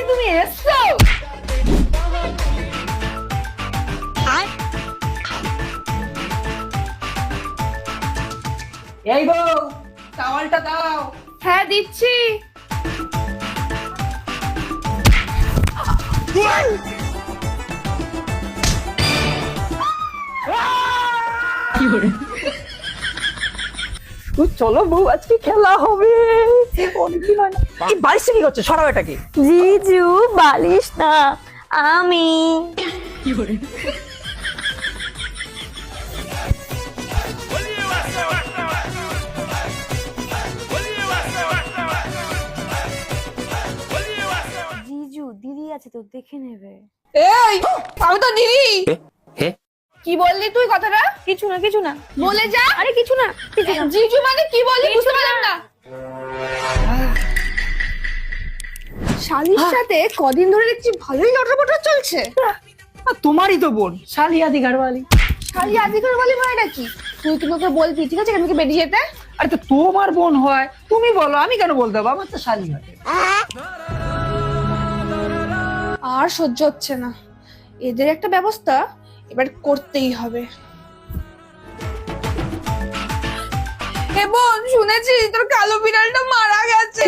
তুমি এসছো? এই বউ, টাওয়ালটা দাও। হ্যাঁ দিচ্ছি। চলো বউ, আজকে খেলা হবে। অনেকদিন হয় না। এই বালিশ কি করছে? সরাও এটাকে। জিজু বালিশ না, আমি। জিজু দিদি আছে তো, দেখে নেবে। এই, আমি তো দিদি। কি বললি তুই কথাটা? কিছু না কিছু না, বলে যা। আরে কিছু না কিছু না। জিজু মানে কি বললি বুঝতে পারলাম না। শালির সাথে কদিন ধরে দেখছি ভালোই লটরপটর চলছে। তোমারই তো বোন, শালিয়াদি গাড়ওয়ালি। শালি আদিকার বলি মানেটা কি? তুই তোমাকে বলবি ঠিক আছে আমাকে বেরিয়ে যেতে। আরে তো তোমার বোন হয়, তুমি বলো, আমি কেন বলতে হবো? আমার তো শালি হয়। আর সহ্য হচ্ছে না, এদের একটা ব্যবস্থা এবার করতেই হবে। হে বোন, শুনেছি তোর কালো বিড়ালটা মারা গেছে।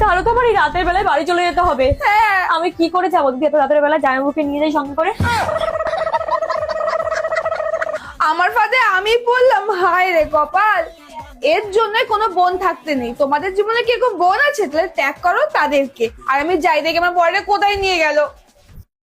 তাহলে তো আমার এই রাতের বেলায় বাড়ি চলে যেতে হবে। হ্যাঁ, আমি কি করে যাবো দিদি এত রাতের বেলায়? জামাইবাবুকে নিয়ে যাই সঙ্গে করে। আমার ফাঁদে আমি পড়লাম। হায় রে কপাল, এর জন্য কোনো বোন থাকতে নেই। তোমাদের জীবনে কি এরকম বোন আছে? তাহলে ত্যাগ করো তাদেরকে। আর আমি যাই দেখে আমার পরে কোথায় নিয়ে গেল।